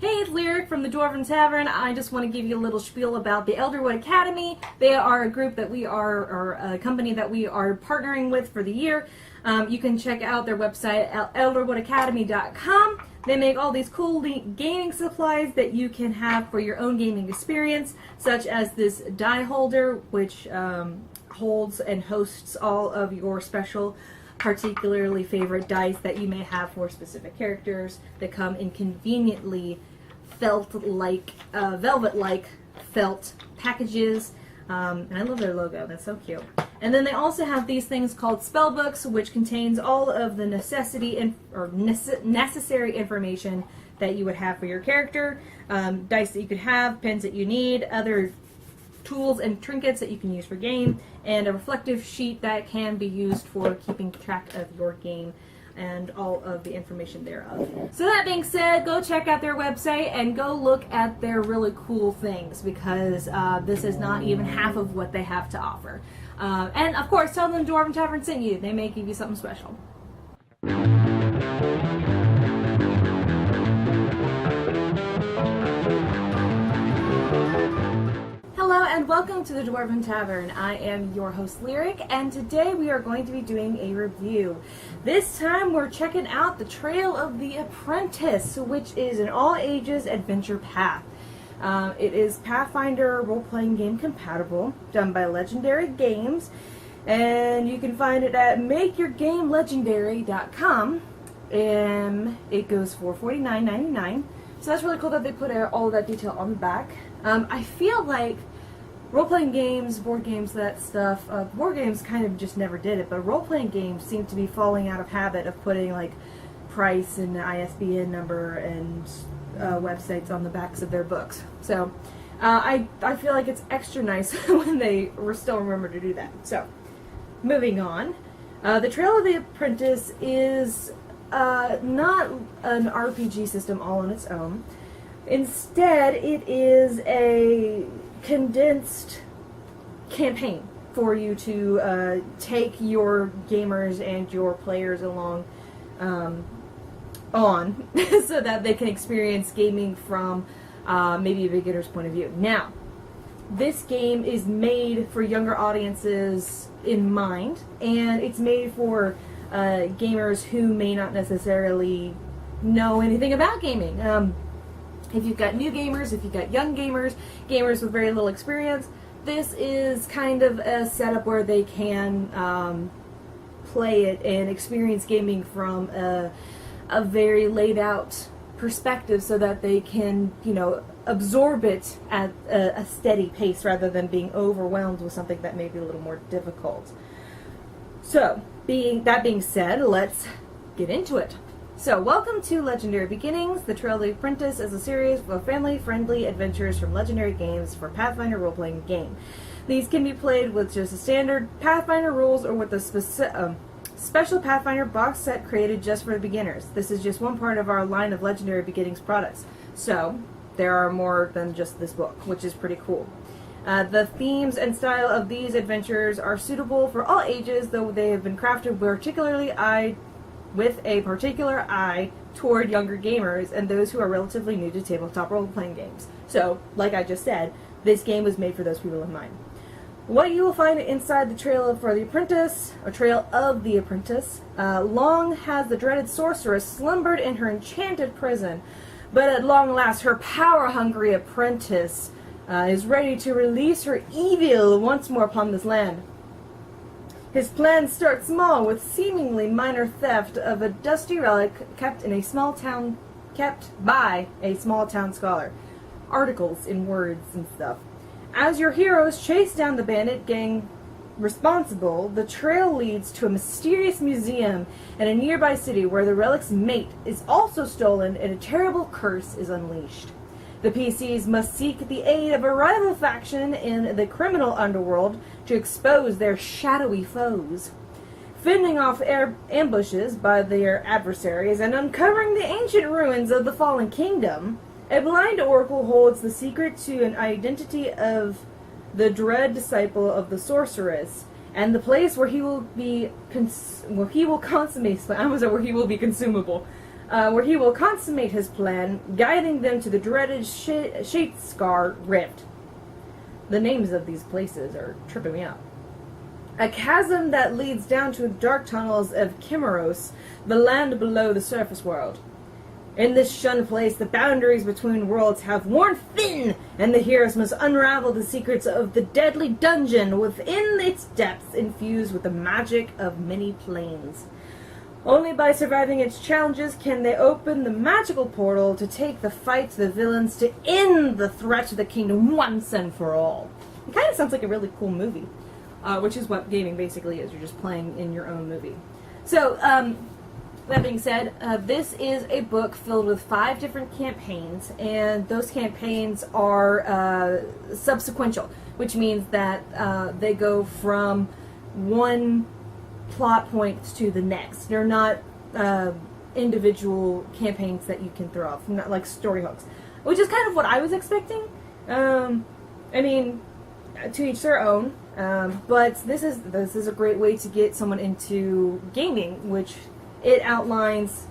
Hey, it's Lyric from the Dwarven Tavern. I just want to give you a little spiel about the Elderwood Academy. They are a group that we are, or a company that we are partnering with for the year. You can check out their website at elderwoodacademy.com. They make all these cool gaming supplies that you can have for your own gaming experience, such as this die holder, which holds and hosts all of your special, particularly favorite dice that you may have for specific characters that come in conveniently velvet-like felt packages. And I love their logo. That's so cute. And then they also have these things called spell books, which contains all of the necessary information that you would have for your character, dice that you could have, pens that you need, other tools and trinkets that you can use for game, and a reflective sheet that can be used for keeping track of your game and all of the information thereof. So that being said, go check out their website and go look at their really cool things, because this is not even half of what they have to offer. And of course, tell them Dwarven Tavern sent you. They may give you something special. Hello and welcome to the Dwarven Tavern. I am your host Lyric, and today we are going to be doing a review. This time we're checking out the Trail of the Apprentice, which is an all-ages adventure path. It is Pathfinder role-playing game compatible, done by Legendary Games, and you can find it at makeyourgamelegendary.com, and it goes for $49.99. So that's really cool that they put all of that detail on the back. I feel like role-playing games, board games, that stuff, board games kind of just never did it, but role-playing games seem to be falling out of habit of putting like price and ISBN number and websites on the backs of their books. So I feel like it's extra nice when they still remember to do that. So moving on, the Trail of the Apprentice is not an RPG system all on its own. Instead, it is a condensed campaign for you to take your gamers and your players along on so that they can experience gaming from maybe a beginner's point of view. Now, this game is made for younger audiences in mind, and it's made for gamers who may not necessarily know anything about gaming. If you've got new gamers, if you've got young gamers, gamers with very little experience, this is kind of a setup where they can play it and experience gaming from a very laid out perspective, so that they can, absorb it at a steady pace rather than being overwhelmed with something that may be a little more difficult. So, that being said, let's get into it. So, welcome to Legendary Beginnings. The Trail of the Apprentice is a series of family-friendly adventures from Legendary Games for Pathfinder role-playing game. These can be played with just the standard Pathfinder rules or with a special Pathfinder box set created just for the beginners. This is just one part of our line of Legendary Beginnings products. So, there are more than just this book, which is pretty cool. The themes and style of these adventures are suitable for all ages, though they have been crafted with a particular eye toward younger gamers and those who are relatively new to tabletop role-playing games. So, like I just said, this game was made for those people in mind. What you will find inside the Trail of the Apprentice, long has the dreaded sorceress slumbered in her enchanted prison, but at long last her power-hungry apprentice is ready to release her evil once more upon this land. His plans start small, with seemingly minor theft of a dusty relic kept by a small town scholar. Articles in words and stuff. As your heroes chase down the bandit gang responsible, the trail leads to a mysterious museum in a nearby city where the relic's mate is also stolen and a terrible curse is unleashed. The PCs must seek the aid of a rival faction in the criminal underworld to expose their shadowy foes. Fending off ambushes by their adversaries and uncovering the ancient ruins of the fallen kingdom, a blind oracle holds the secret to an identity of the dread disciple of the sorceress, and the place where he will be consumable. where he will consummate his plan, guiding them to the dreaded Shadescar Rift. The names of these places are tripping me up. A chasm that leads down to the dark tunnels of Chimeros, the land below the surface world. In this shunned place, the boundaries between worlds have worn thin, and the heroes must unravel the secrets of the deadly dungeon within its depths, infused with the magic of many planes. Only by surviving its challenges can they open the magical portal to take the fight to the villains to end the threat to the kingdom once and for all. It kind of sounds like a really cool movie, which is what gaming basically is. You're just playing in your own movie. So, that being said, this is a book filled with 5 different campaigns, and those campaigns are subsequential, which means that they go from one plot point to the next. They're not individual campaigns that you can throw off, not like story hooks, which is kind of what I was expecting. I mean, to each their own, but this is a great way to get someone into gaming, which it outlines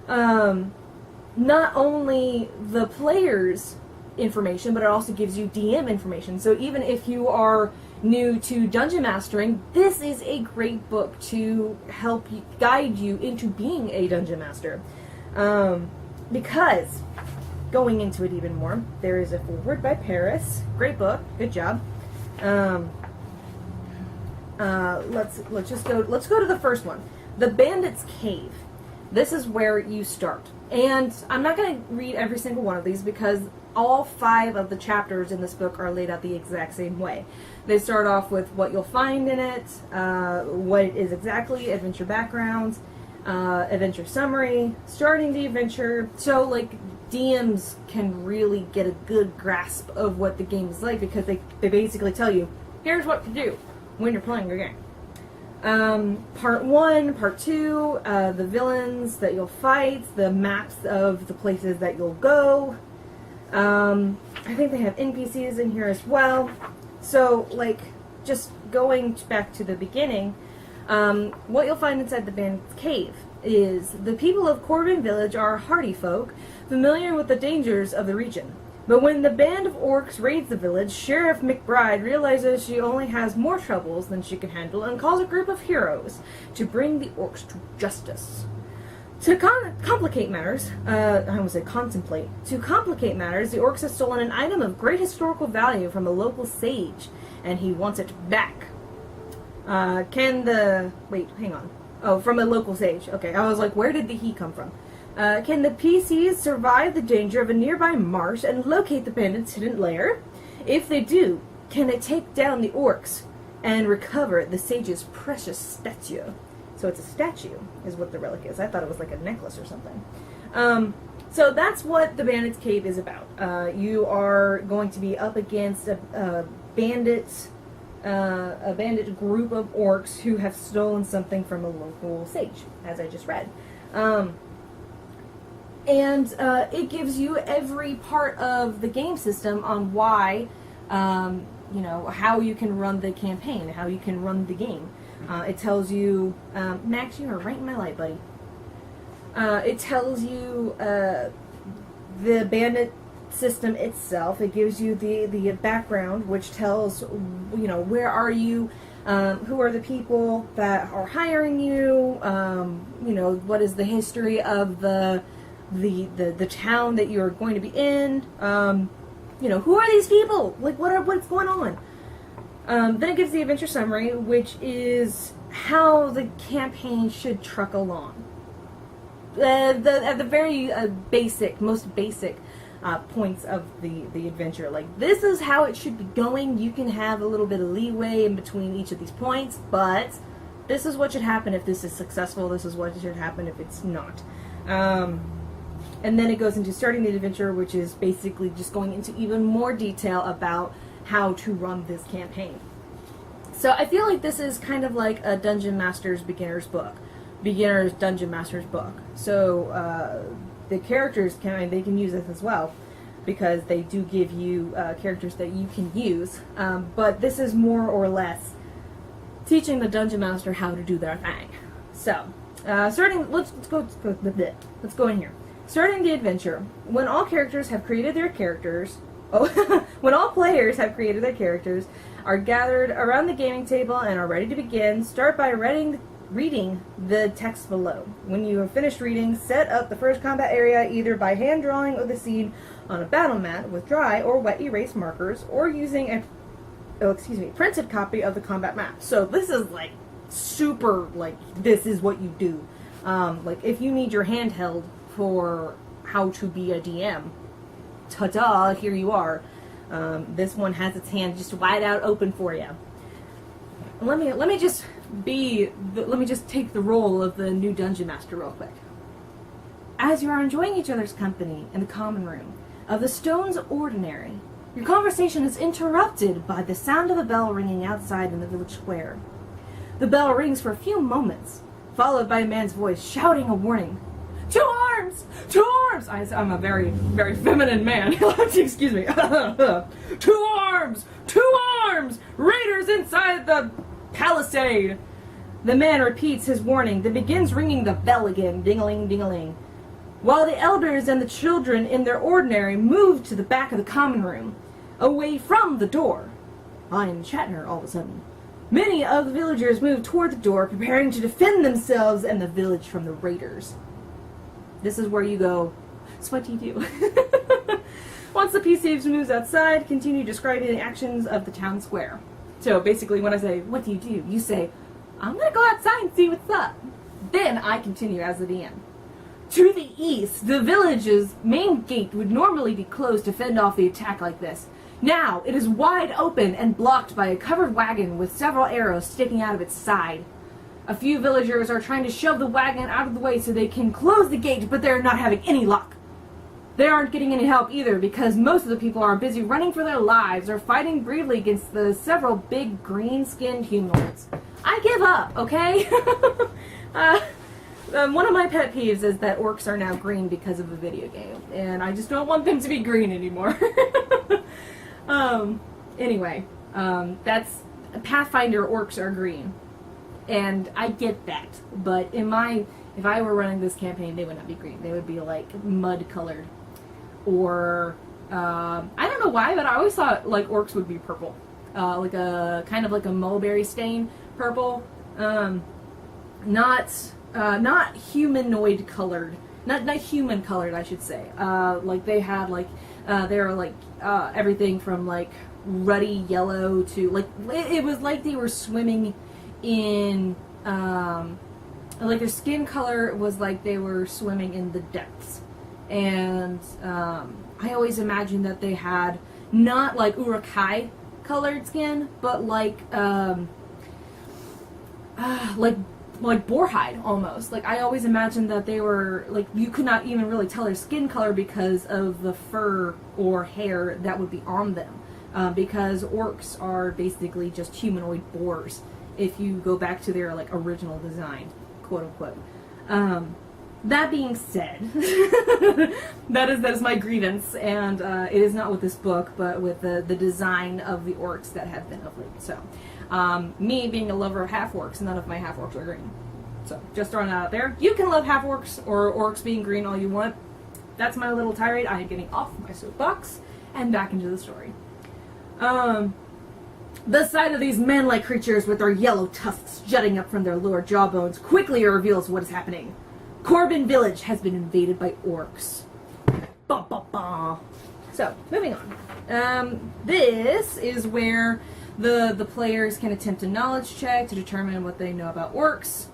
not only the player's information, but it also gives you DM information. So even if you are new to dungeon mastering, this is a great book to help you, guide you into being a dungeon master. Because, going into it even more, there is a foreword by Paris. Great book. Good job. Let's go to the first one. The Bandit's Cave. This is where you start. And I'm not going to read every single one of these because all 5 of the chapters in this book are laid out the exact same way. They start off with what you'll find in it, what it is exactly, adventure background, adventure summary, starting the adventure, so like DMs can really get a good grasp of what the game is like because they basically tell you, here's what to do when you're playing your game. Part 1, Part 2, the villains that you'll fight, the maps of the places that you'll go. I think they have NPCs in here as well. So, like, just going back to the beginning, what you'll find inside the Bandit's Cave is the people of Corbin Village are hardy folk, familiar with the dangers of the region. But when the band of orcs raids the village, Sheriff McBride realizes she only has more troubles than she can handle and calls a group of heroes to bring the orcs to justice. To complicate matters, I almost said contemplate. To complicate matters, the orcs have stolen an item of great historical value from a local sage, and he wants it back. Wait, hang on. Oh, from a local sage. Okay, I was like, where did the he come from? Can the PCs survive the danger of a nearby marsh and locate the bandits' hidden lair? If they do, can they take down the orcs and recover the sage's precious statue? So it's a statue, is what the relic is. I thought it was like a necklace or something. So that's what the Bandit's Cave is about. You are going to be up against a bandit group of orcs who have stolen something from a local sage, as I just read. And it gives you every part of the game system on why, how you can run the campaign, how you can run the game. It tells you, Max, you are right in my light, buddy. It tells you the bandit system itself. It gives you the background, which tells, where are you, who are the people that are hiring you, what is the history of the town that you're going to be in, who are these people? Like, what's going on? Then it gives the adventure summary, which is how the campaign should truck along. At the very most basic points of the adventure. Like, this is how it should be going. You can have a little bit of leeway in between each of these points, but this is what should happen if this is successful. This is what should happen if it's not. And then it goes into starting the adventure, which is basically just going into even more detail about how to run this campaign. So I feel like this is kind of like a Dungeon Master's beginner's Dungeon Master's book. So the characters they can use this as well, because they do give you characters that you can use. But this is more or less teaching the Dungeon Master how to do their thing. So Let's go in here. Starting the adventure. When all characters have created their characters, when all players have created their characters, are gathered around the gaming table and are ready to begin, start by reading the text below. When you have finished reading, set up the first combat area either by hand drawing of the scene on a battle mat with dry or wet erase markers, or using a printed copy of the combat map. So this is like super, like, this is what you do. Like, if you need your handheld for how to be a DM, ta-da, here you are. This one has its hand just wide out open for you. Let me just take the role of the new dungeon master real quick. As you are enjoying each other's company in the common room of the Stone's Ordinary, your conversation is interrupted by the sound of a bell ringing outside in the village square. The bell rings for a few moments, followed by a man's voice shouting a warning. 2 arms! 2 arms! I'm a very, very feminine man. Excuse me. 2 arms! 2 arms! Raiders inside the palisade! The man repeats his warning, then begins ringing the bell again, ding-a-ling, ding-a-ling. While the elders and the children in their ordinary move to the back of the common room, away from the door. I'm Shatner all of a sudden. Many of the villagers move toward the door, preparing to defend themselves and the village from the raiders. This is where you go, so what do you do? Once the PC moves outside, continue describing the actions of the town square. So basically when I say, what do? You say, I'm gonna go outside and see what's up. Then I continue as the DM. To the east, the village's main gate would normally be closed to fend off the attack like this. Now, it is wide open and blocked by a covered wagon with several arrows sticking out of its side. A few villagers are trying to shove the wagon out of the way so they can close the gate, but they're not having any luck. They aren't getting any help either because most of the people are busy running for their lives or fighting bravely against the several big green-skinned humanoids. I give up, okay? One of my pet peeves is that orcs are now green because of a video game, and I just don't want them to be green anymore. Anyway, that's Pathfinder orcs are green, and I get that, but if I were running this campaign, they would not be green. They would be like mud colored, or I don't know why, but I always thought like orcs would be purple, like a kind of like a mulberry stain purple, not humanoid colored, not human colored, I should say. Like they had they were like everything from like ruddy yellow to like it was like they were swimming in like their skin color was like they were swimming in the depths, and I always imagined that they had not like Urukai colored skin, but like boarhide almost. Like I always imagined that they were like you could not even really tell their skin color because of the fur or hair that would be on them. Because orcs are basically just humanoid boars if you go back to their like original design, quote unquote. That being said, that is my grievance, and it is not with this book, but with the design of the orcs that have been of late. So, me being a lover of half-orcs, none of my half-orcs are green. So, just throwing that out there. You can love half-orcs or orcs being green all you want. That's my little tirade. I am getting off my soapbox and back into the story. The sight of these man-like creatures with their yellow tusks jutting up from their lower jawbones quickly reveals what is happening. Corbin Village has been invaded by orcs. Bah, bah, bah. So, moving on. This is where the players can attempt a knowledge check to determine what they know about orcs,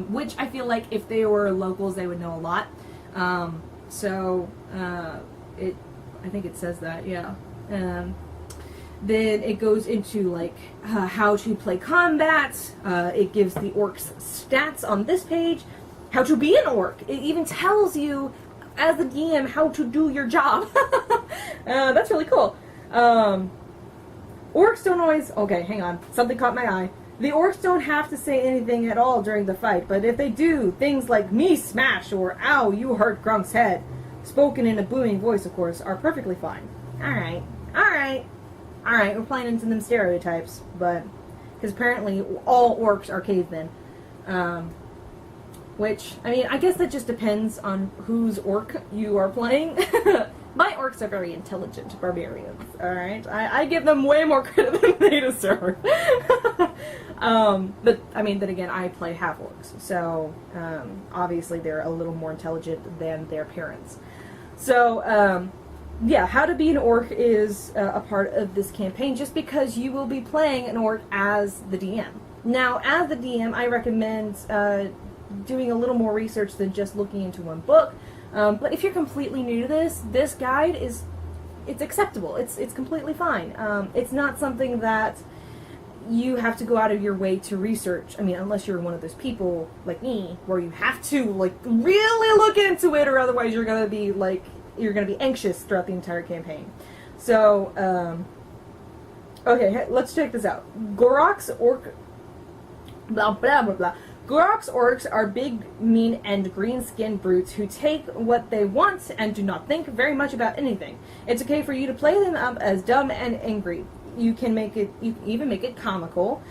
which I feel like if they were locals, they would know a lot. I think it says that, yeah. Then it goes into like how to play combat. It gives the orcs stats on this page. How to be an orc. It even tells you, as the DM, how to do your job. That's really cool. Orcs don't always... Okay, hang on. Something caught my eye. The orcs don't have to say anything at all during the fight, but if they do, things like me smash or ow, you hurt Grunk's head, spoken in a booming voice, of course, are perfectly fine. Alright, we're playing into them stereotypes, but... Because apparently all orcs are cavemen. which, I mean, I guess that just depends on whose orc you are playing. My orcs are very intelligent barbarians, alright? I give them way more credit than they deserve. But, I mean, then again, I play half-orcs, so obviously they're a little more intelligent than their parents. So, yeah, how to be an orc is a part of this campaign, just because you will be playing an orc as the DM. Now, as the DM, I recommend doing a little more research than just looking into one book. But if you're completely new to this guide it's acceptable. It's completely fine. It's not something that you have to go out of your way to research. I mean, unless you're one of those people like me, where you have to like really look into it, or otherwise you're gonna be anxious throughout the entire campaign. So, okay, let's check this out. Gorok's orc, blah blah blah blah. Gorok's orcs are big, mean, and green-skinned brutes who take what they want and do not think very much about anything. It's okay for you to play them up as dumb and angry. You can even make it comical,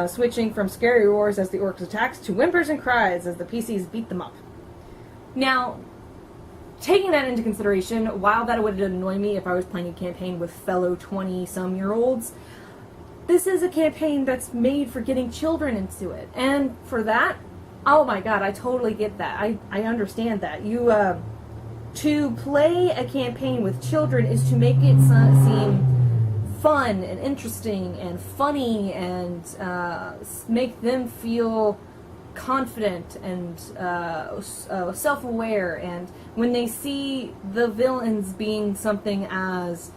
switching from scary roars as the orcs attack to whimpers and cries as the PCs beat them up. Now, taking that into consideration, while that would annoy me if I was playing a campaign with fellow 20-some-year-olds, this is a campaign that's made for getting children into it. And for that, oh my god, I totally get that. I understand that. To play a campaign with children is to make it seem fun and interesting and funny, and make them feel confident and self-aware. And when they see the villains being something as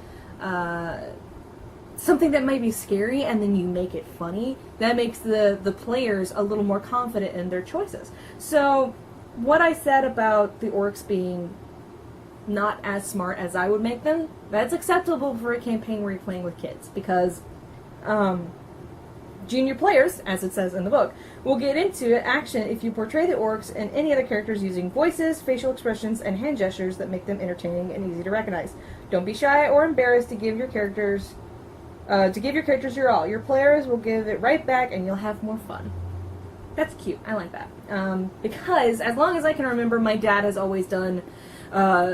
something that might be scary, and then you make it funny, that makes the players a little more confident in their choices. So what I said about the orcs being not as smart as I would make them, that's acceptable for a campaign where you're playing with kids, because junior players, as it says in the book, will get into action if you portray the orcs and any other characters using voices, facial expressions, and hand gestures that make them entertaining and easy to recognize. Don't be shy or embarrassed to give your characters your all. Your players will give it right back, and you'll have more fun. That's cute. I like that. Because as long as I can remember, my dad has always done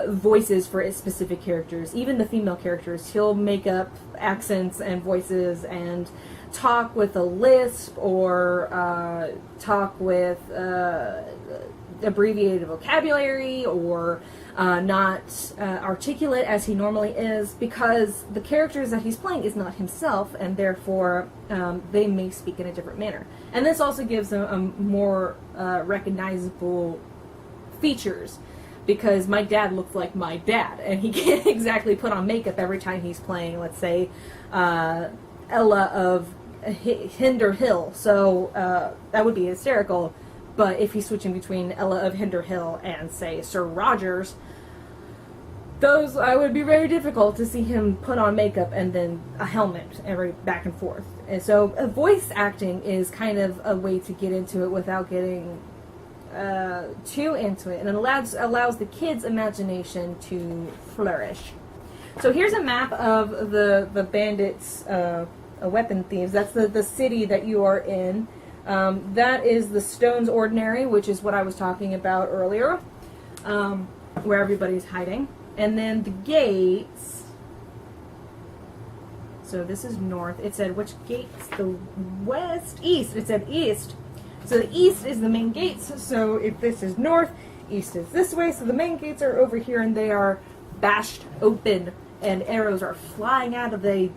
voices for specific characters. Even the female characters, he'll make up accents and voices and talk with a lisp, or talk with abbreviated vocabulary, or not articulate as he normally is, because the characters that he's playing is not himself, and therefore they may speak in a different manner. And this also gives them a more recognizable features, because my dad looks like my dad, and he can't exactly put on makeup every time he's playing, let's say, Ella of Hinder Hill. So that would be hysterical. But if he's switching between Ella of Hinder Hill and, say, Sir Rogers, those would be very difficult to see him put on makeup and then a helmet every back and forth. And so voice acting is kind of a way to get into it without getting too into it, and it allows the kids' imagination to flourish. So here's a map of the bandits, weapon thieves. That's the city that you are in. That is the Stone's Ordinary, which is what I was talking about earlier, where everybody's hiding. And then the gates, so this is north. It said which gates? The west? East. It said east. So the east is the main gates. So if this is north, east is this way. So the main gates are over here, and they are bashed open, and arrows are flying out of the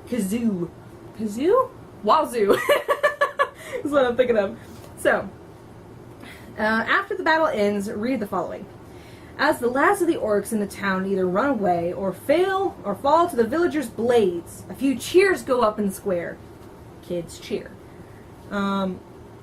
kazoo. Kazoo? Wazoo. That's what I'm thinking of. So, after the battle ends, read the following. As the last of the orcs in the town either run away or fail or fall to the villagers' blades, a few cheers go up in the square. Kids cheer.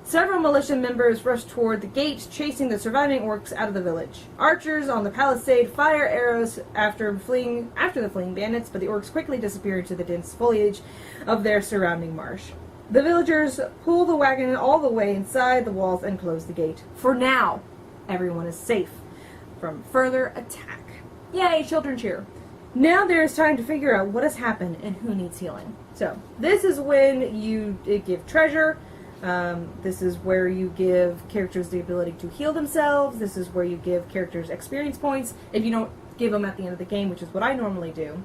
Several militia members rush toward the gate, chasing the surviving orcs out of the village. Archers on the palisade fire arrows after the fleeing bandits, but the orcs quickly disappear into the dense foliage of their surrounding marsh. The villagers pull the wagon all the way inside the walls and close the gate. For now, everyone is safe from further attack. Yay, children cheer. Now there is time to figure out what has happened and who needs healing. So, this is when you give treasure. This is where you give characters the ability to heal themselves. This is where you give characters experience points if you don't give them at the end of the game, which is what I normally do.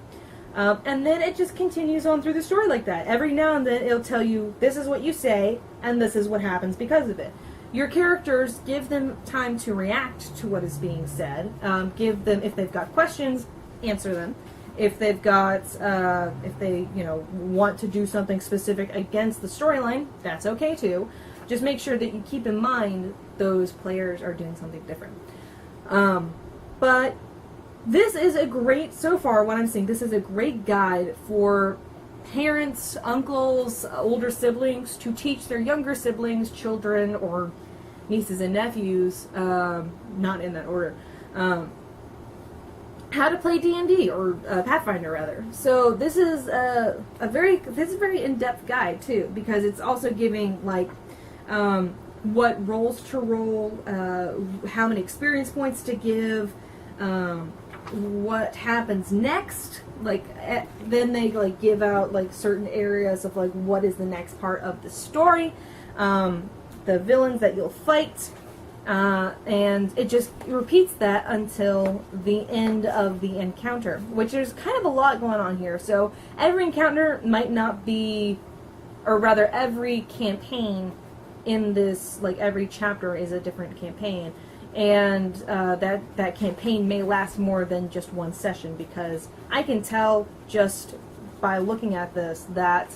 And then it just continues on through the story like that. Every now and then it'll tell you, this is what you say, and this is what happens because of it. Your characters, give them time to react to what is being said. Give them, if they've got questions, answer them. If they've got, if they, want to do something specific against the storyline, that's okay too. Just make sure that you keep in mind those players are doing something different. But this is a great, so far what I'm seeing, this is a great guide for parents, uncles, older siblings to teach their younger siblings, children, or nieces and nephews, not in that order, how to play D&D, or Pathfinder rather. So this is a very in-depth guide too, because it's also giving like what roles to roll, how many experience points to give, what happens next. Like then they like give out like certain areas of like what is the next part of the story, the villains that you'll fight. And it just repeats that until the end of the encounter, which there's kind of a lot going on here. So every encounter might not be, or rather every campaign in this, like every chapter is a different campaign. And that campaign may last more than just one session, because I can tell just by looking at this that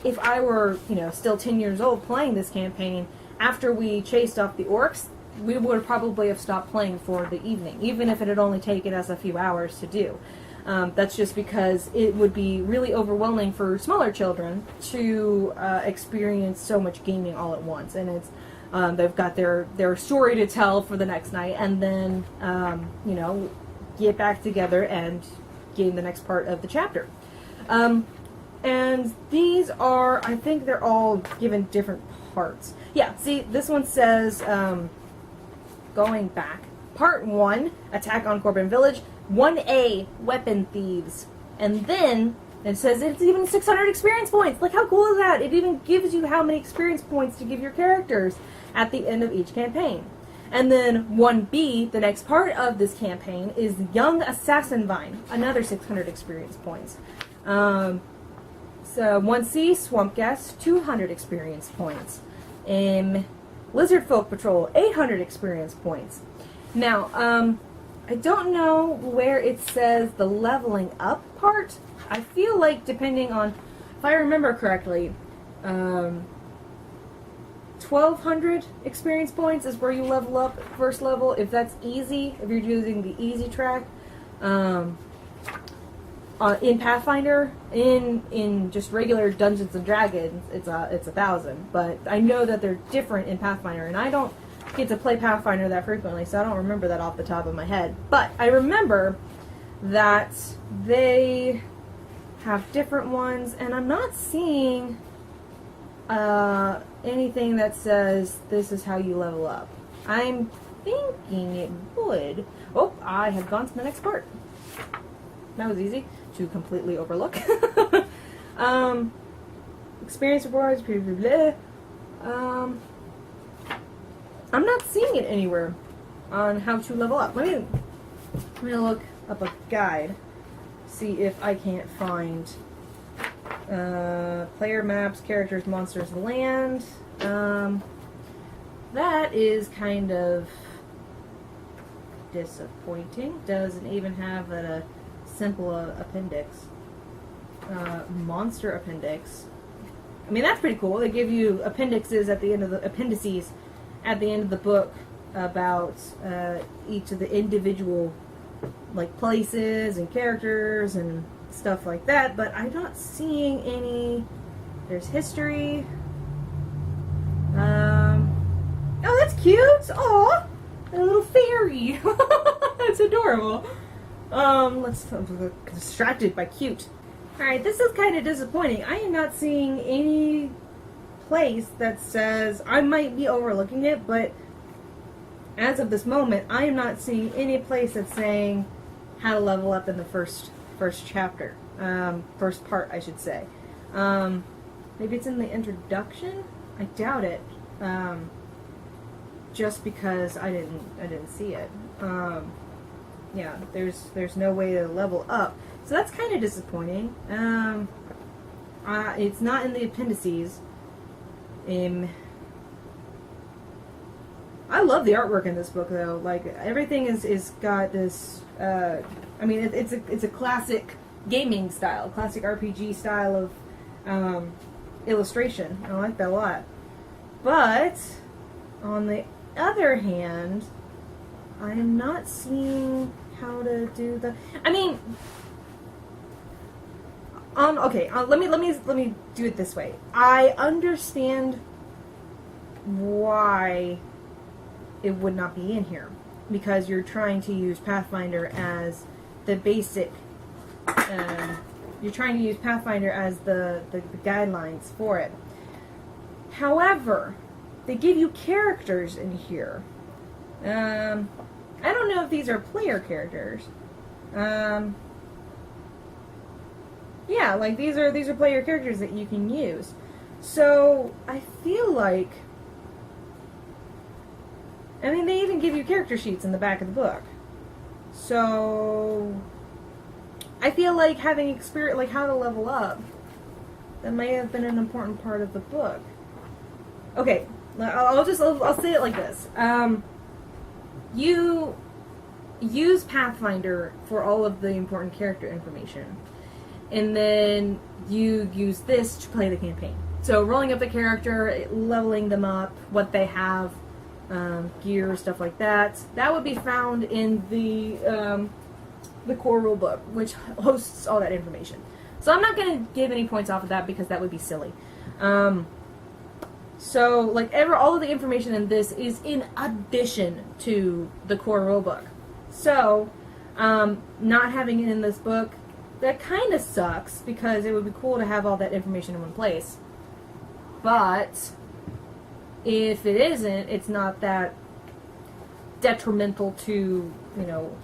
if I were, still 10 years old playing this campaign, after we chased off the orcs, we would probably have stopped playing for the evening, even if it had only taken us a few hours to do. That's just because it would be really overwhelming for smaller children to experience so much gaming all at once. And it's they've got their story to tell for the next night, and then get back together and game the next part of the chapter. And these are, I think they're all given different parts. Yeah, see, this one says, going back, Part 1, Attack on Corbin Village, 1A, Weapon Thieves. And then it says it's even 600 experience points. Like, how cool is that? It even gives you how many experience points to give your characters at the end of each campaign. And then 1B, the next part of this campaign, is Young Assassin Vine, another 600 experience points. So 1C, Swamp Gas, 200 experience points. Lizard Folk Patrol, 800 experience points. Now, I don't know where it says the leveling up part. I feel like depending on, if I remember correctly, 1,200 experience points is where you level up first level. If that's easy, if you're using the easy track, in Pathfinder, in just regular Dungeons and Dragons, it's 1,000. But I know that they're different in Pathfinder, and I don't get to play Pathfinder that frequently, so I don't remember that off the top of my head. But I remember that they have different ones, and I'm not seeing anything that says this is how you level up. I'm thinking it would. Oh, I have gone to the next part. That was easy to completely overlook. Experience rewards, blah, blah, blah. I'm not seeing it anywhere on how to level up. I'm gonna look up a guide, see if I can't find player maps, characters, monsters, land. That is kind of disappointing. Doesn't even have a simple appendix. Monster appendix. I mean, that's pretty cool. They give you appendices at the end of the appendices at the end of the book about each of the individual like places and characters and stuff like that, but I'm not seeing any. There's history. Oh, that's cute. Aw, a little fairy. That's adorable. I'm distracted by cute. Alright, this is kind of disappointing. I am not seeing any place that says, I might be overlooking it, but as of this moment, I am not seeing any place that's saying how to level up in the first chapter. First part, I should say. Maybe it's in the introduction? I doubt it. Just because I didn't see it. Yeah, there's no way to level up. So that's kind of disappointing. It's not in the appendices. I love the artwork in this book, though. Like, everything is got this. I mean, it's a classic gaming style, classic RPG style of illustration. I like that a lot. But on the other hand, I am not seeing how to do the. I mean, let me do it this way. I understand why it would not be in here, because you're trying to use Pathfinder as the basic. You're trying to use Pathfinder as the guidelines for it. However, they give you characters in here. I don't know if these are player characters. Yeah, like these are player characters that you can use. So I feel like, I mean, they even give you character sheets in the back of the book. So I feel like having experience, like how to level up, that may have been an important part of the book. Okay, I'll say it like this. You use Pathfinder for all of the important character information, and then you use this to play the campaign. So rolling up the character, leveling them up, what they have, gear, stuff like that. That would be found in the core rulebook, which hosts all that information. So I'm not going to give any points off of that because that would be silly. So, like, all of the information in this is in addition to the core rulebook. So, not having it in this book, that kind of sucks, because it would be cool to have all that information in one place. But if it isn't, it's not that detrimental to,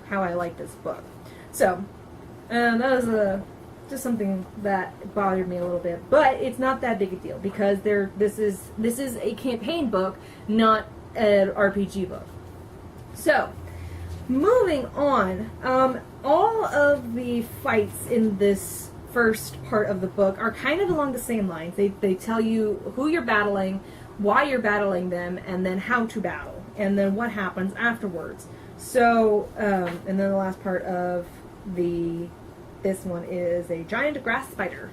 how I like this book. So, that was just something that bothered me a little bit, but it's not that big a deal, because this is a campaign book, not an RPG book. So, moving on, all of the fights in this first part of the book are kind of along the same lines. They tell you who you're battling, why you're battling them, and then how to battle, and then what happens afterwards. So, and then the last part of this one is a giant grass spider,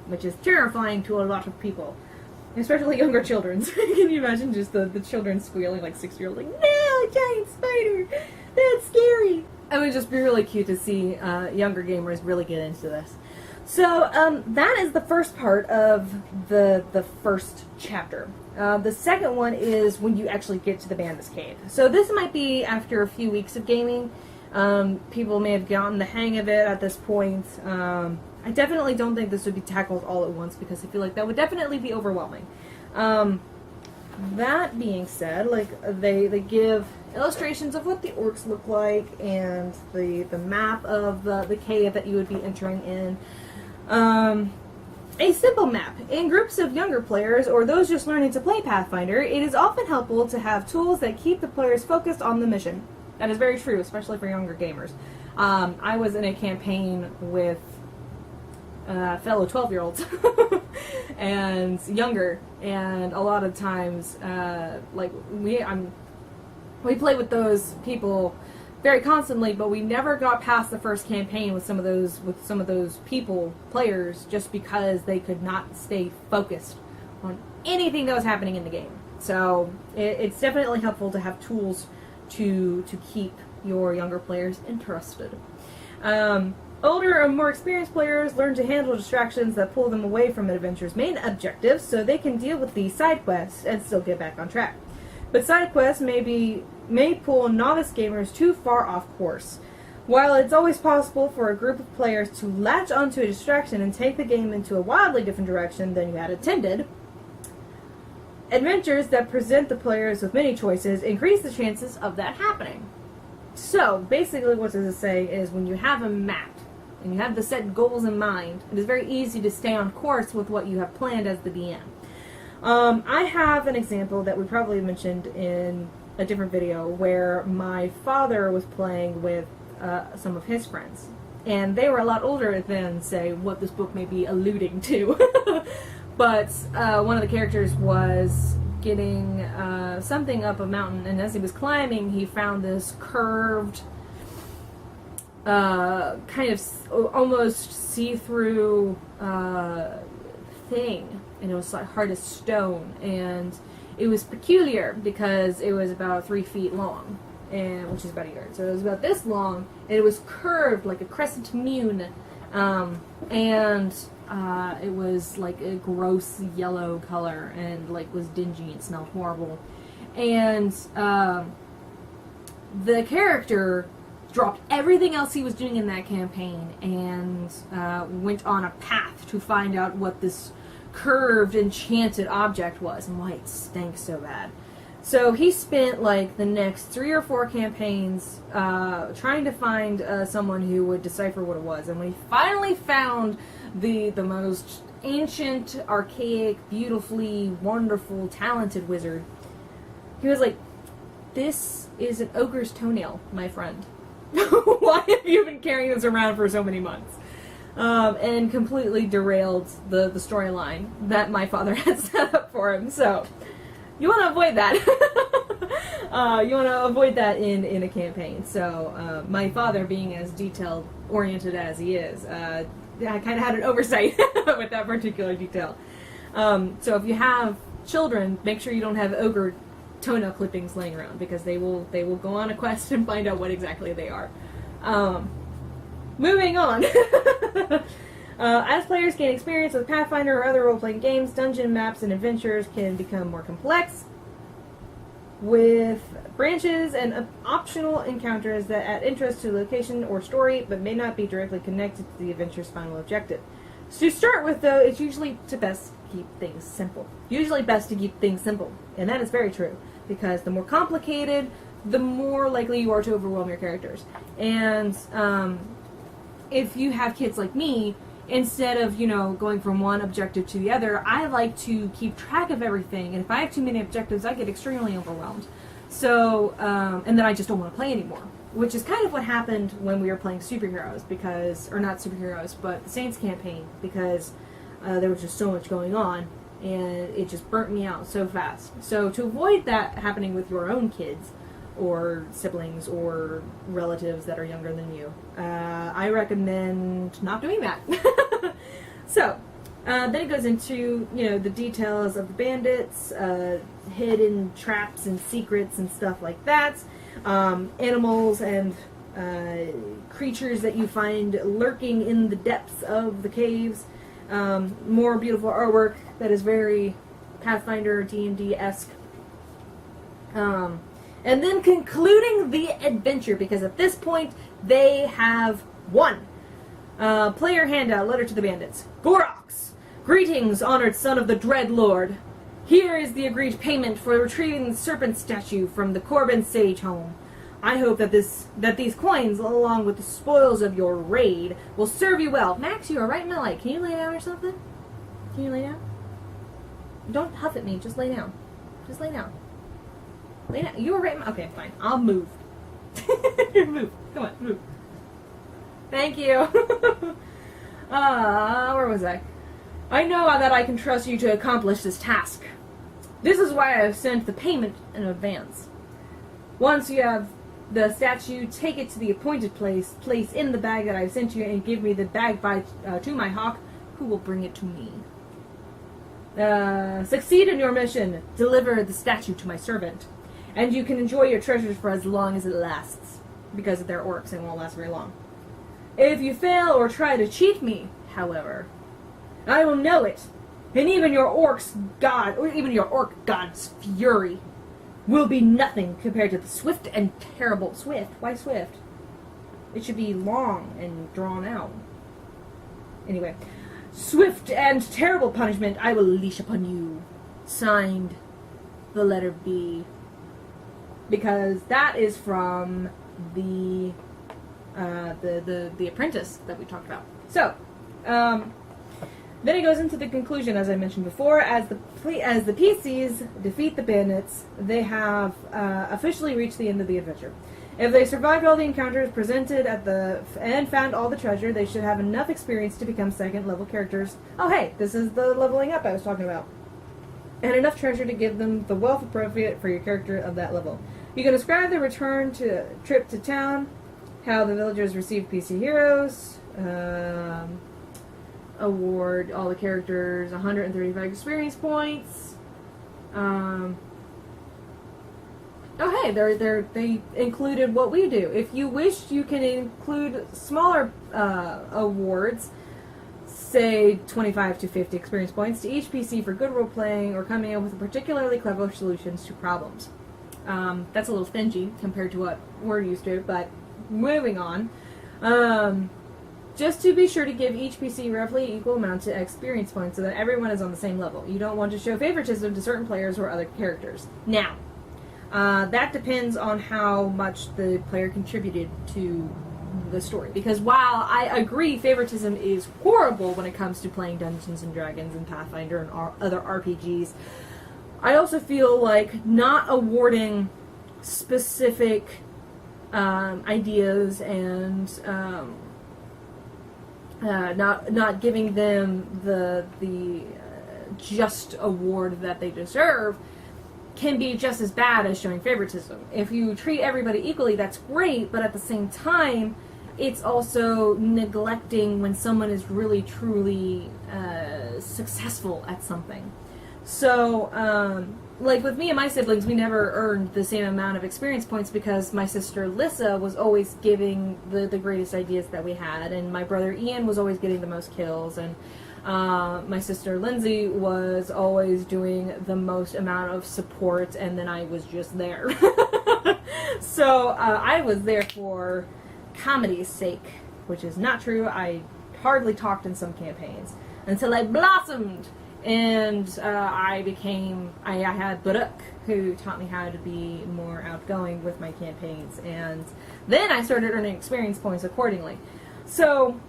which is terrifying to a lot of people, especially younger children. Can you imagine just the children squealing, like 6-year-olds, like, no, a giant spider, that's scary. It would just be really cute to see younger gamers really get into this. So that is the first part of the first chapter. The second one is when you actually get to the Bandit's Cave. So this might be after a few weeks of gaming. People may have gotten the hang of it at this point. I definitely don't think this would be tackled all at once, because I feel like that would definitely be overwhelming. That being said, like, they give illustrations of what the orcs look like, and the map of the cave that you would be entering in. A simple map. In groups of younger players, or those just learning to play Pathfinder, it is often helpful to have tools that keep the players focused on the mission. That is very true, especially for younger gamers. I was in a campaign with fellow 12-year-olds and younger, and a lot of times, we play with those people very constantly, but we never got past the first campaign with some of those players, just because they could not stay focused on anything that was happening in the game. So it's definitely helpful to have tools to keep your younger players interested. Older or more experienced players learn to handle distractions that pull them away from an adventure's main objectives, so they can deal with the side quests and still get back on track. But side quests may pull novice gamers too far off course. While it's always possible for a group of players to latch onto a distraction and take the game into a wildly different direction than you had intended, adventures that present the players with many choices increase the chances of that happening. So, basically what this is saying is, when you have a map, and you have the set goals in mind, it is very easy to stay on course with what you have planned as the DM. I have an example that we probably mentioned in a different video where my father was playing with some of his friends. And they were a lot older than, say, what this book may be alluding to. But one of the characters was getting something up a mountain, and as he was climbing, he found this curved, kind of almost see-through thing, and it was like hard as stone, and it was peculiar because it was about 3 feet long, and which is about a yard. So it was about this long, and it was curved like a crescent moon, and it was like a gross yellow color, and like was dingy and smelled horrible. And the character dropped everything else he was doing in that campaign and went on a path to find out what this curved, enchanted object was and why it stank so bad. So he spent like the next 3 or 4 campaigns trying to find someone who would decipher what it was. And when he finally found the most ancient, archaic, beautifully wonderful, talented wizard, he was like, "This is an ogre's toenail, my friend. Why have you been carrying this around for so many months?" And completely derailed the storyline that my father had set up for him. So you want to avoid that. You want to avoid that in a campaign. So my father, being as detail-oriented as he is, I kind of had an oversight with that particular detail. So if you have children, make sure you don't have ogre toenail clippings laying around, because they will go on a quest and find out what exactly they are. Moving on. As players gain experience with Pathfinder or other role-playing games, dungeon maps and adventures can become more complex, with branches and optional encounters that add interest to the location or story, but may not be directly connected to the adventure's final objective. So to start with, though, it's usually best to keep things simple. Usually best to keep things simple, and that is very true, because the more complicated, the more likely you are to overwhelm your characters. And if you have kids like me, instead of, going from one objective to the other, I like to keep track of everything, and if I have too many objectives, I get extremely overwhelmed. So, and then I just don't want to play anymore, which is kind of what happened when we were playing superheroes, or not superheroes, but the Saints campaign, because there was just so much going on, and it just burnt me out so fast. So to avoid that happening with your own kids, or siblings, or relatives that are younger than you, I recommend not doing that. So, then it goes into, the details of the bandits, hidden traps and secrets and stuff like that, animals and creatures that you find lurking in the depths of the caves, more beautiful artwork that is very Pathfinder, D&D-esque. And then concluding the adventure, because at this point, they have won. Player handout, letter to the bandits. Gorox! Greetings, honored son of the Dread Lord. Here is the agreed payment for retrieving the serpent statue from the Corbin Sage home. I hope that these coins, along with the spoils of your raid, will serve you well. Max, you are right in my light. Can you lay down or something? Can you lay down? Don't huff at me. Just lay down. Just lay down. Lay down. You were right in my... Okay, fine. I'll move. Move. Come on, move. Thank you. Where was I? I know that I can trust you to accomplish this task. This is why I have sent the payment in advance. Once you have the statue, take it to the appointed place in the bag that I've sent you, and give me the bag to my hawk, who will bring it to me. Succeed in your mission. Deliver the statue to my servant. And you can enjoy your treasures for as long as it lasts. Because they're orcs, it won't last very long. If you fail or try to cheat me, however, I will know it. And even your orc god's fury will be nothing compared to the swift and terrible... Swift? Why swift? It should be long and drawn out. Anyway. Swift and terrible punishment I will unleash upon you. Signed, the letter B. Because that is from the Apprentice that we talked about. So, Then it goes into the conclusion, as I mentioned before. As the PCs defeat the bandits, they have officially reached the end of the adventure. If they survived all the encounters presented and found all the treasure, they should have enough experience to become second-level characters. Oh, hey, this is the leveling up I was talking about. And enough treasure to give them the wealth appropriate for your character of that level. You can describe the trip to town, how the villagers received PC heroes, award all the characters 135 experience points. Oh, hey, they included what we do. If you wish, you can include smaller awards, say 25 to 50 experience points to each PC for good role-playing or coming up with particularly clever solutions to problems. That's a little stingy compared to what we're used to, but moving on. Just to be sure to give each PC roughly equal amount of experience points so that everyone is on the same level. You don't want to show favoritism to certain players or other characters. Now, that depends on how much the player contributed to the story. Because while I agree favoritism is horrible when it comes to playing Dungeons & Dragons and Pathfinder and other RPGs, I also feel like not awarding specific ideas and not giving them the just award that they deserve can be just as bad as showing favoritism. If you treat everybody equally, that's great, but at the same time, it's also neglecting when someone is really, truly successful at something. So, like with me and my siblings, we never earned the same amount of experience points because my sister Lissa was always giving the greatest ideas that we had, and my brother Ian was always getting the most kills, and my sister Lindsay was always doing the most amount of support, and then I was just there. So I was there for comedy's sake, which is not true. I hardly talked in some campaigns until I blossomed. And I had Barak, who taught me how to be more outgoing with my campaigns. And then I started earning experience points accordingly. So,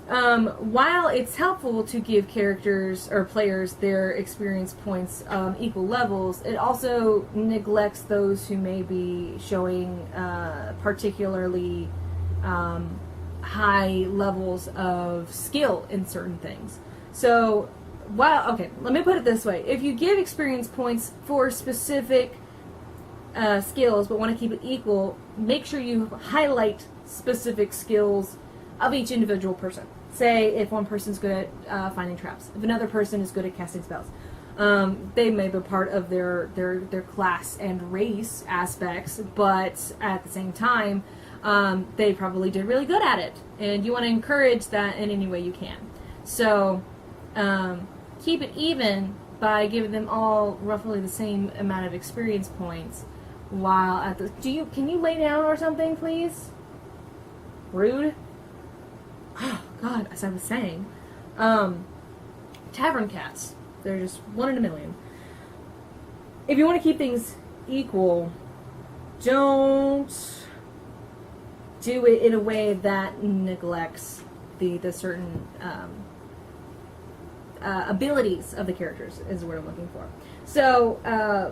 while it's helpful to give characters or players their experience points equal levels, it also neglects those who may be showing particularly high levels of skill in certain things. So, okay, let me put it this way. If you give experience points for specific skills but want to keep it equal, make sure you highlight specific skills of each individual person. Say if one person's good at finding traps, if another person is good at casting spells. They may be part of their class and race aspects, but at the same time, they probably did really good at it. And you want to encourage that in any way you can. So, keep it even by giving them all roughly the same amount of experience points while at the... Can you lay down or something, please? Rude. Oh, God, as I was saying. Tavern cats. They're just one in a million. If you want to keep things equal, don't do it in a way that neglects the certain abilities of the characters is what I'm looking for. So,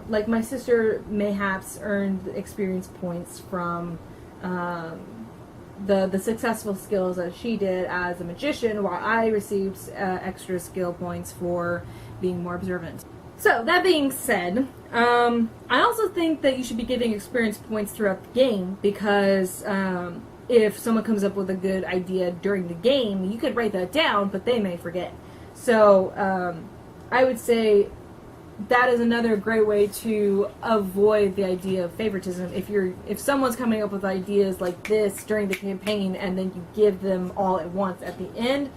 like my sister mayhaps earned experience points from the successful skills that she did as a magician, while I received extra skill points for being more observant. So, that being said, I also think that you should be giving experience points throughout the game, because if someone comes up with a good idea during the game, you could write that down, but they may forget. So, I would say that is another great way to avoid the idea of favoritism. If someone's coming up with ideas like this during the campaign and then you give them all at once at the end,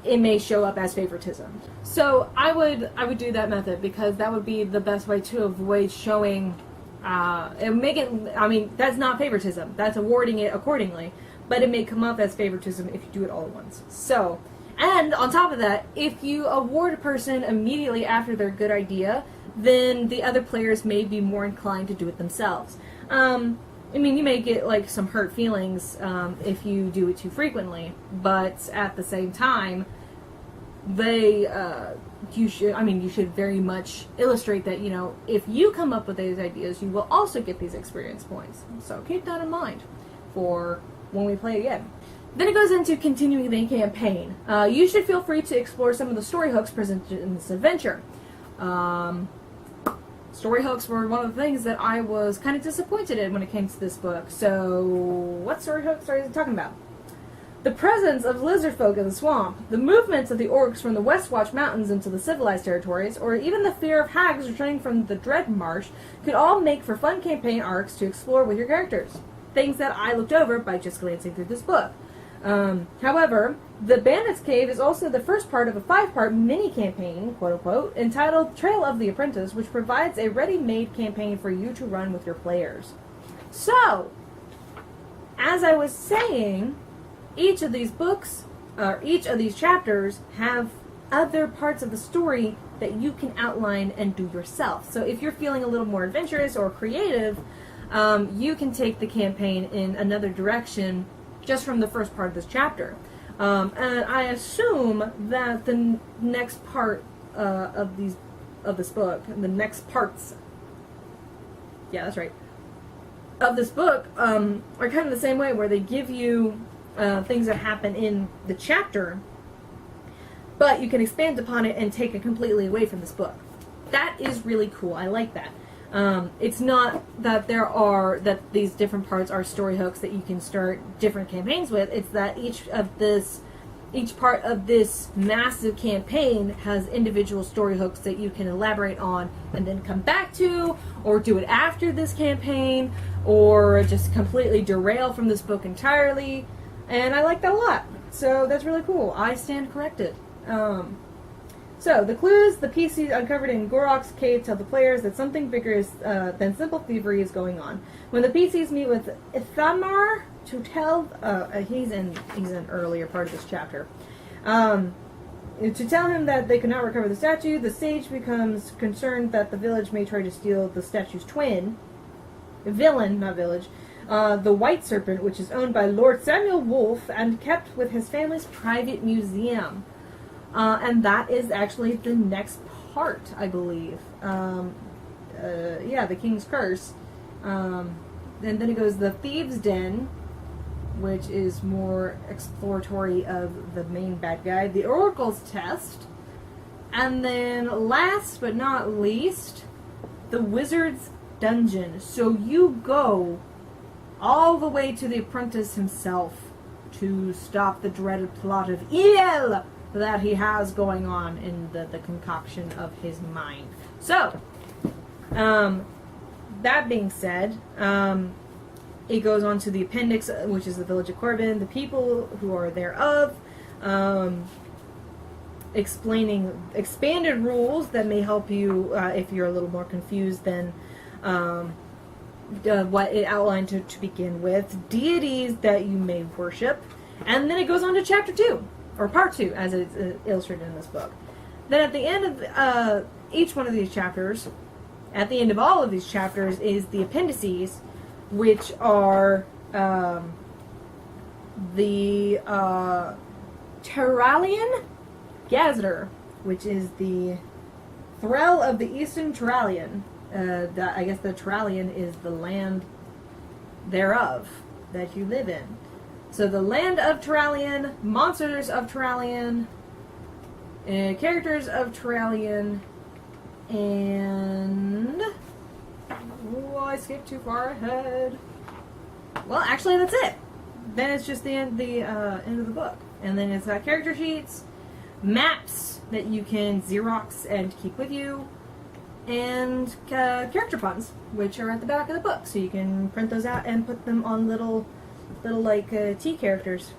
it may show up as favoritism. So I would do that method, because that would be the best way to avoid showing and make it. I mean, that's not favoritism. That's awarding it accordingly, but it may come up as favoritism if you do it all at once. So. And on top of that, if you award a person immediately after their good idea, then the other players may be more inclined to do it themselves. I mean, you may get like some hurt feelings if you do it too frequently, but at the same time, you should very much illustrate that, if you come up with these ideas, you will also get these experience points. So keep that in mind for when we play again. Then it goes into continuing the campaign. You should feel free to explore some of the story hooks presented in this adventure. Story hooks were one of the things that I was kind of disappointed in when it came to this book. So, what story hooks are you talking about? The presence of lizard folk in the swamp, the movements of the orcs from the Westwatch Mountains into the civilized territories, or even the fear of hags returning from the Dread Marsh could all make for fun campaign arcs to explore with your characters. Things that I looked over by just glancing through this book. However, the Bandit's Cave is also the first part of a 5-part mini-campaign, quote-unquote, entitled Trail of the Apprentice, which provides a ready-made campaign for you to run with your players. So, as I was saying, each of these books, or each of these chapters, have other parts of the story that you can outline and do yourself. So if you're feeling a little more adventurous or creative, you can take the campaign in another direction just from the first part of this chapter. And I assume that the next part of this book, the next parts, yeah, that's right, of this book are kind of the same way, where they give you things that happen in the chapter, but you can expand upon it and take it completely away from this book. That is really cool. I like that. It's not that that these different parts are story hooks that you can start different campaigns with. It's that each part of this massive campaign has individual story hooks that you can elaborate on and then come back to, or do it after this campaign, or just completely derail from this book entirely. And I like that a lot. So that's really cool. I stand corrected. So, the clues the PCs uncovered in Gorok's cave tell the players that something bigger than simple thievery is going on. When the PCs meet with Ithamar to tell, he's in an earlier part of this chapter, to tell him that they cannot recover the statue, the sage becomes concerned that the village may try to steal the statue's twin, villain, not village, the White Serpent, which is owned by Lord Samuel Wolfe and kept with his family's private museum. And that is actually the next part, I believe. The King's Curse. And then it goes the Thieves' Den, which is more exploratory of the main bad guy. The Oracle's Test. And then last but not least, the Wizard's Dungeon. So you go all the way to the Apprentice himself to stop the dreaded plot of evil that he has going on in the concoction of his mind. So, that being said, it goes on to the appendix, which is the village of Corbin, the people who are thereof, explaining expanded rules that may help you if you're a little more confused than what it outlined to begin with, deities that you may worship, and then it goes on to chapter 2. Or part 2, as it's illustrated in this book. Then at the end of each one of these chapters, at the end of all of these chapters, is the appendices, which are the Terralian Gazeter, which is the Thrall of the Eastern Terralian. I guess the Terralian is the land thereof that you live in. So the land of Terralian, monsters of Terralian, characters of Terralian, and... Oh, I skipped too far ahead. Well, actually, that's it. Then it's just the end of the book. And then it's got character sheets, maps that you can Xerox and keep with you, and character puns, which are at the back of the book. So you can print those out and put them on little like T characters,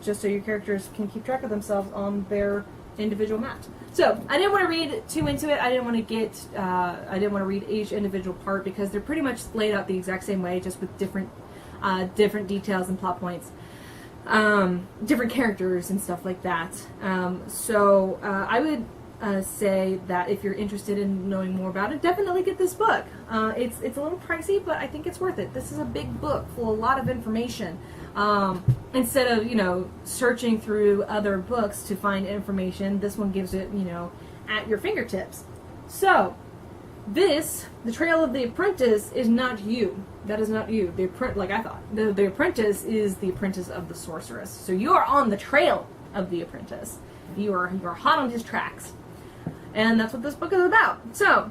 just so your characters can keep track of themselves on their individual maps. So I didn't want to read too into it. I didn't want to read each individual part because they're pretty much laid out the exact same way, just with different details and plot points, different characters and stuff like that. So I would say that if you're interested in knowing more about it, definitely get this book. It's a little pricey, but I think it's worth it. This is a big book full of a lot of information. Instead of, searching through other books to find information, this one gives it, at your fingertips. So, the Trail of the Apprentice is not you. That is not you. Like I thought. The Apprentice is the apprentice of the sorceress. So you are on the trail of the Apprentice. You are hot on his tracks. And that's what this book is about. So,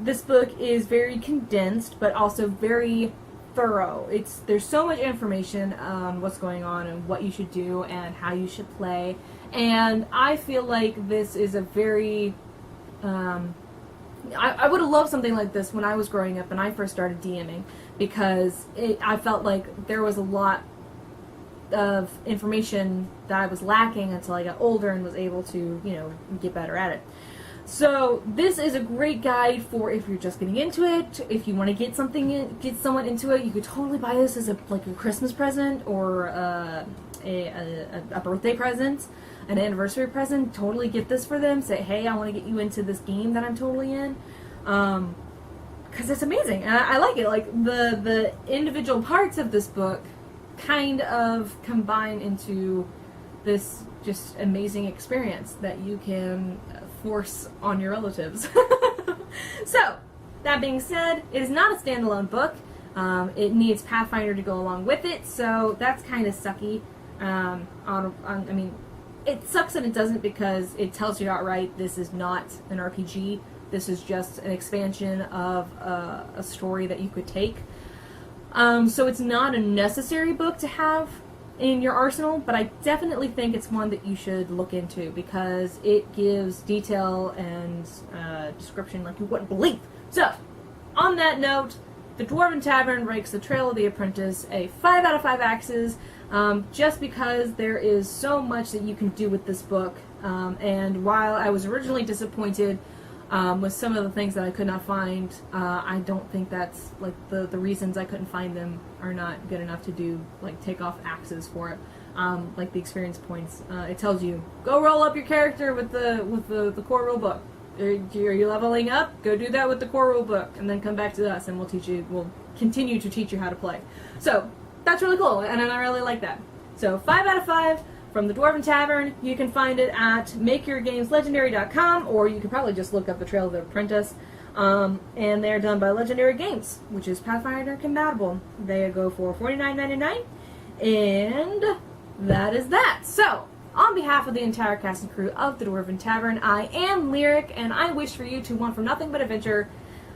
this book is very condensed, but also very thorough. There's so much information on what's going on and what you should do and how you should play. And I feel like this is a very... I would have loved something like this when I was growing up and I first started DMing, because I felt like there was a lot of information that I was lacking until I got older and was able to, get better at it. So this is a great guide for if you're just getting into it. If you want to get someone into it, you could totally buy this as a Christmas present or a birthday present, an anniversary present. Totally get this for them. Say, hey, I want to get you into this game that I'm totally in, because it's amazing. And I like it. Like the individual parts of this book kind of combine into this just amazing experience that you can force on your relatives. So, that being said, it is not a standalone book. It needs Pathfinder to go along with it, so that's kind of sucky. It sucks that it doesn't, because it tells you outright this is not an RPG. This is just an expansion of a story that you could take. So it's not a necessary book to have in your arsenal, but I definitely think it's one that you should look into, because it gives detail and description like you wouldn't believe. So, on that note, the Dwarven Tavern ranks The Trail of the Apprentice a 5 out of 5 axes, just because there is so much that you can do with this book, and while I was originally disappointed with some of the things that I could not find, I don't think that's, the reasons I couldn't find them are not good enough to take off axes for it. The experience points. It tells you, go roll up your character with the core rule book. Are you leveling up? Go do that with the core rule book, and then come back to us, and we'll continue to teach you how to play. So, that's really cool, and I really like that. So, 5 out of 5. From the Dwarven Tavern. You can find it at makeyourgameslegendary.com, or you can probably just look up The Trail of the Apprentice. And they're done by Legendary Games, which is Pathfinder compatible. They go for $49.99, and that is that. So, on behalf of the entire cast and crew of the Dwarven Tavern, I am Lyric, and I wish for you to want from nothing but adventure,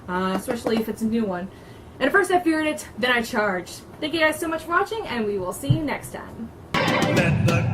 especially if it's a new one. And at first I feared it, then I charged. Thank you guys so much for watching, and we will see you next time. Let the